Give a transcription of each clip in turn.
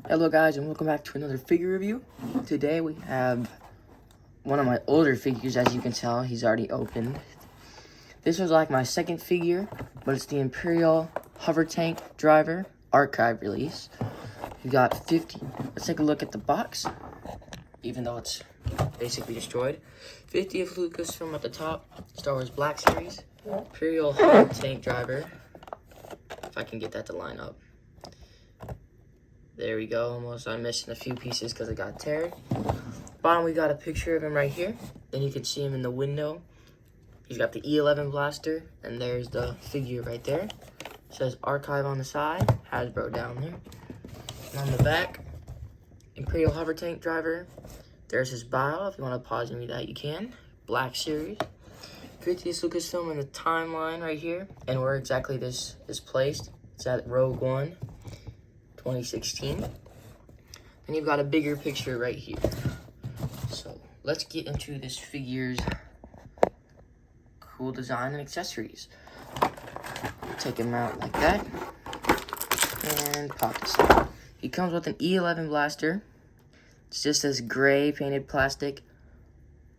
Hello guys, and welcome back to another figure review. Today we have one of my older figures. As you can tell, he's already opened. This was like my second figure, but it's the Imperial Hover Tank Driver Archive release. We got 50. Let's take a look at the box, even though it's basically destroyed. 50 of Lucasfilm at the top, Star Wars Black Series, Imperial Hover Tank Driver. If I can get that to line up. There we go. Almost. I'm missing a few pieces because it got teared. Bottom, we got a picture of him right here. Then you can see him in the window. He's got the E11 Blaster, and there's the figure right there. It says Archive on the side, Hasbro down there. And on the back, Imperial Hover Tank Driver. There's his bio. If you want to pause and read that, you can. Black Series. 50th Lucasfilm in the timeline right here, and where exactly this is placed. It's at Rogue One. 2016. And you've got a bigger picture right here. So let's get into this figure's cool design and accessories. Take him out like that and pop this out. He comes with an E11 Blaster. It's just this gray painted plastic.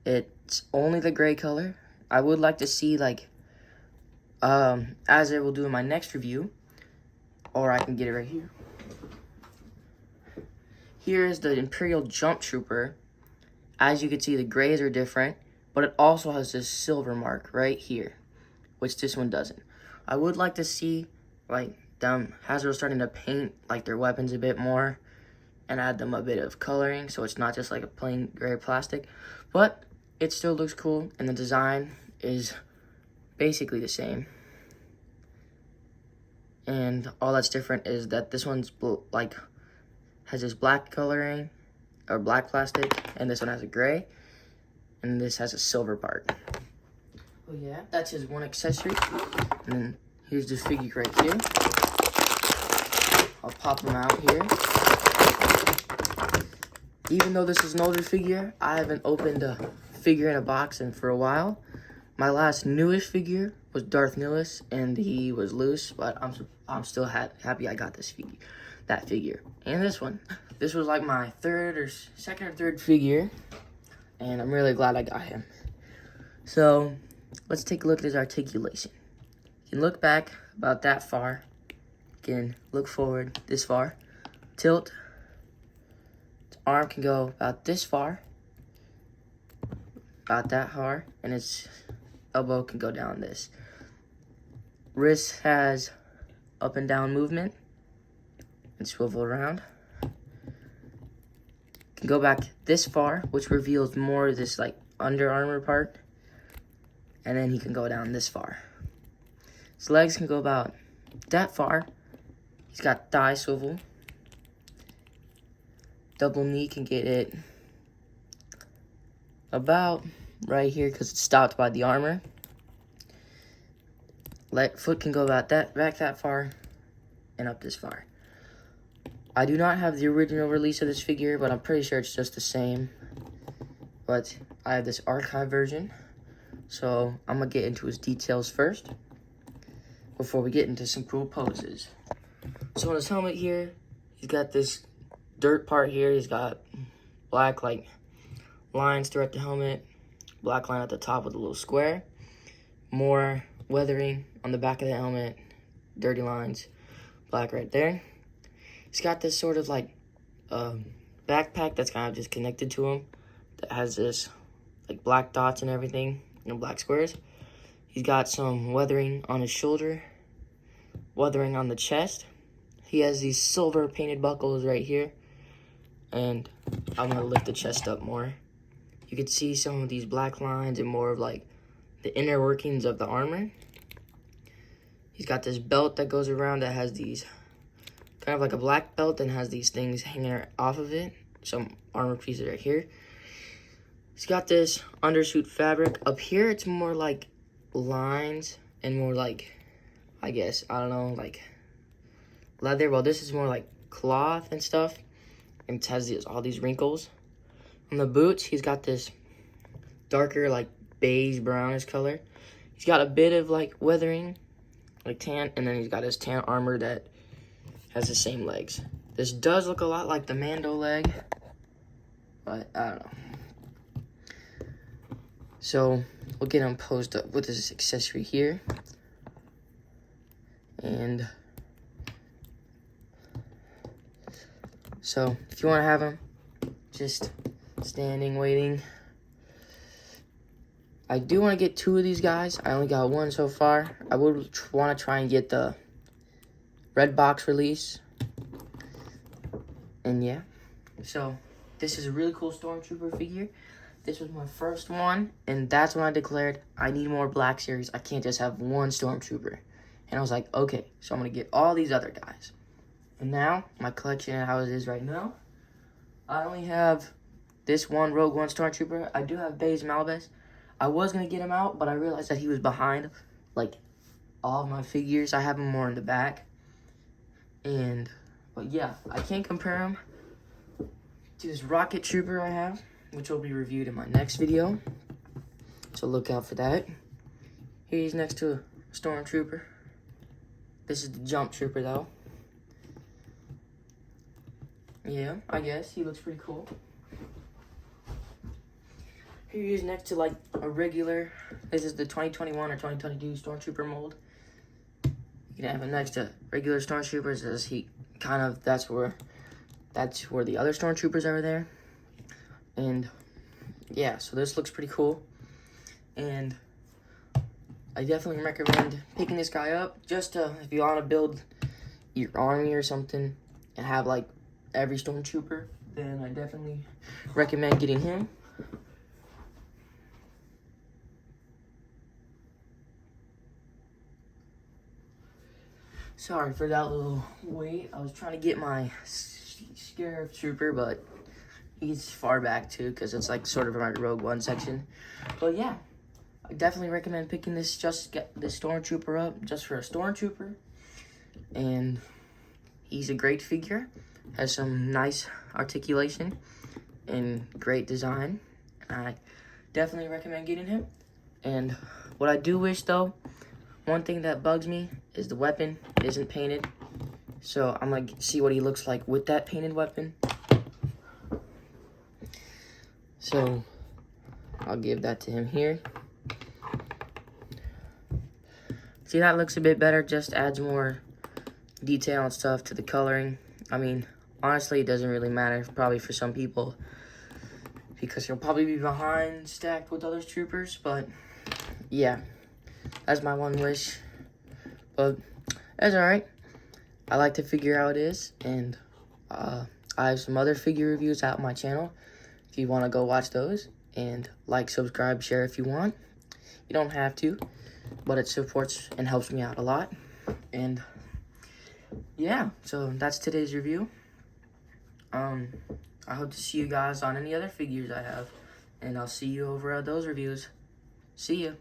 It's only the gray color. I would like to see, like, as I will do in my next review, or I can get it right here. Here is the Imperial Jump Trooper. As you can see, the grays are different, but it also has this silver mark right here, which this one doesn't. I would like to see, like, them Hasbro starting to paint, like, their weapons a bit more and add them a bit of coloring, so it's not just like a plain gray plastic. But it still looks cool, and the design is basically the same. And all that's different is that this one's like has this black coloring or black plastic, and this one has a gray, and this has a silver part. Oh yeah, that's his one accessory. And then here's the figure right here. I'll pop him out here. Even though this is an older figure, I haven't opened a figure in a box for a while. My last newest figure was Darth Nihilus, and he was loose, but I'm still happy I got this figure. That figure. And this one. This was like my second or third figure, and I'm really glad I got him. So, let's take a look at his articulation. You can look back about that far. You can look forward this far. Tilt. His arm can go about this far. About that far. And his elbow can go down this. Wrist has up and down movement. And swivel around. Can go back this far, which reveals more of this like Under Armour part, and then he can go down this far. His legs can go about that far. He's got thigh swivel. Double knee can get it about right here because it's stopped by the armor. Foot can go about back that far and up this far. I do not have the original release of this figure, but I'm pretty sure it's just the same. But I have this archive version, so I'm going to get into his details first before we get into some cool poses. So on his helmet here, he's got this dirt part here. He's got black like lines throughout the helmet, black line at the top with a little square, more weathering on the back of the helmet, dirty lines, black right there. He's got this sort of like backpack that's kind of just connected to him that has this like black dots and everything, black squares. He's got some weathering on his shoulder, weathering on the chest. He has these silver painted buckles right here, and I'm gonna lift the chest up more. You can see some of these black lines and more of like the inner workings of the armor. He's got this belt that goes around that has these kind of like a black belt and has these things hanging off of it. Some armor pieces right here. He's got this undersuit fabric. Up here, it's more like lines and more like, I guess, I don't know, like leather. Well, this is more like cloth and stuff. And it has all these wrinkles. On the boots, he's got this darker, like beige brownish color. He's got a bit of like weathering, like tan, and then he's got his tan armor that has the same legs. This does look a lot like the Mando leg, but I don't know. So we'll get him posed up with this accessory here. And so if you want to have him just standing, waiting. I do want to get 2 of these guys. I only got 1 so far. I would want to try and get the red box release. And yeah. So this is a really cool Stormtrooper figure. This was my first one, and that's when I declared I need more Black Series. I can't just have 1 Stormtrooper. And I was like, okay, so I'm going to get all these other guys. And now, my collection and how it is right now, I only have this one Rogue One Stormtrooper. I do have Baze Malbus. I was going to get him out, but I realized that he was behind, like, all of my figures. I have him more in the back. But yeah, I can't compare him to this Rocket Trooper I have, which will be reviewed in my next video. So look out for that. Here he's next to a Stormtrooper. This is the Jump Trooper, though. Yeah, I guess. He looks pretty cool. Here he is next to, like, a regular. This is the 2021 or 2022 Stormtrooper mold. You can have him next to regular Stormtroopers, as he kind of, that's where the other Stormtroopers are there. And yeah, so this looks pretty cool. And I definitely recommend picking this guy up just to, if you want to build your army or something and have like every Stormtrooper, then I definitely recommend getting him. Sorry for that little wait. I was trying to get my Scarab Trooper, but he's far back too, because it's like sort of my Rogue One section. But yeah, I definitely recommend picking this, just get this Stormtrooper up just for a Stormtrooper. And he's a great figure, has some nice articulation and great design. I definitely recommend getting him. And what I do wish though, one thing that bugs me is the weapon isn't painted. So I'm gonna see what he looks like with that painted weapon. So I'll give that to him here. See, that looks a bit better, just adds more detail and stuff to the coloring. I mean, honestly, it doesn't really matter, probably for some people, because he'll probably be behind stacked with other troopers, but yeah, that's my one wish. But that's alright. I like to figure out how it is, and I have some other figure reviews out on my channel if you want to go watch those. And like, subscribe, share if you want. You don't have to, but it supports and helps me out a lot. And yeah, so that's today's review. I hope to see you guys on any other figures I have, and I'll see you over at those reviews. See ya.